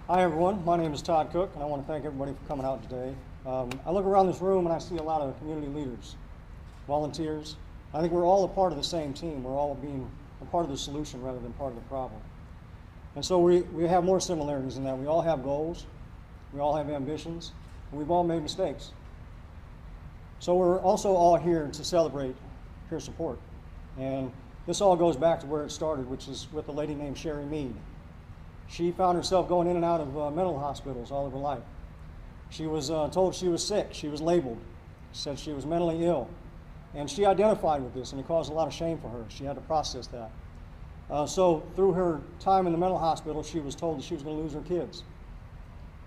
Hi everyone, my name is Todd Cook and I want to thank everybody for coming out today. I look around this room and I see a lot of community leaders, volunteers. I think we're all a part of the same team. We're all being a part of the solution rather than part of the problem. And so we have more similarities in that we all have goals, we all have ambitions, and we've all made mistakes. So we're also all here to celebrate peer support. And this all goes back to where it started, which is with a lady named Sherry Mead. She found herself going in and out of mental hospitals all of her life. She was told she was sick, she was labeled, said she was mentally ill. And she identified with this and it caused a lot of shame for her. She had to process that. So through her time in the mental hospital, she was told that she was going to lose her kids.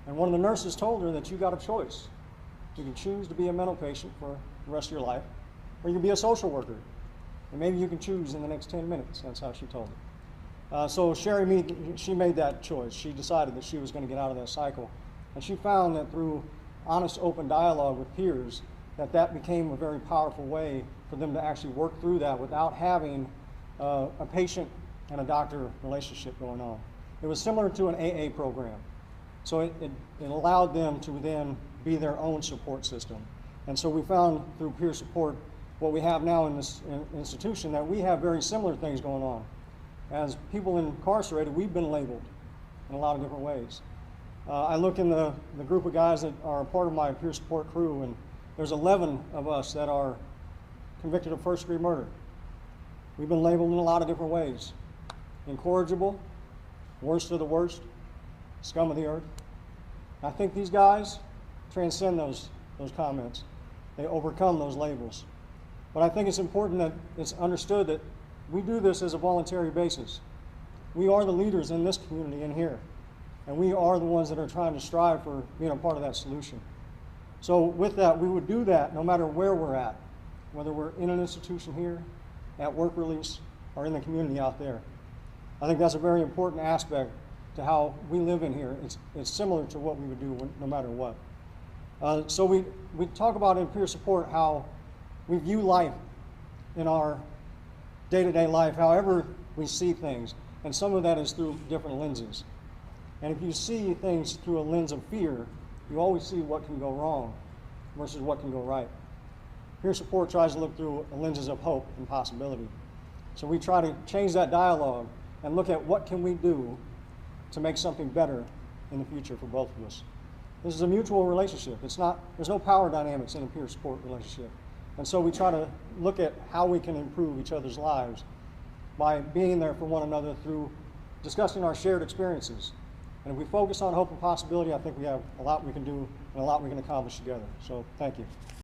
And one of the nurses told her that you got a choice. You can choose to be a mental patient for the rest of your life, or you can be a social worker. And maybe you can choose in the next 10 minutes. That's how she told her. So Sherry Mead, she made that choice. She decided that she was going to get out of that cycle. And she found that through honest, open dialogue with peers, that became a very powerful way for them to actually work through that without having a patient and a doctor relationship going on. It was similar to an AA program. So it allowed them to then be their own support system. And so we found through peer support what we have now in this institution, that we have very similar things going on. As people incarcerated, we've been labeled in a lot of different ways. I look in the group of guys that are a part of my peer support crew, and there's 11 of us that are convicted of first-degree murder. We've been labeled in a lot of different ways. Incorrigible, worst of the worst, scum of the earth. I think these guys transcend those comments. They overcome those labels. But I think it's important that it's understood that we do this as a voluntary basis. We are the leaders in this community in here, and we are the ones that are trying to strive for being a part of that solution. So with that, we would do that no matter where we're at, whether we're in an institution here, at work release, or in the community out there. I think that's a very important aspect to how we live in here. It's similar to what we would do no matter what. So we talk about in peer support how we view life in our day-to-day life, however we see things, and some of that is through different lenses. And if you see things through a lens of fear, you always see what can go wrong versus what can go right. Peer support tries to look through lenses of hope and possibility. So we try to change that dialogue and look at what can we do to make something better in the future for both of us. This is a mutual relationship. There's no power dynamics in a peer support relationship. And so we try to look at how we can improve each other's lives by being there for one another through discussing our shared experiences. And if we focus on hope and possibility, I think we have a lot we can do and a lot we can accomplish together. So thank you.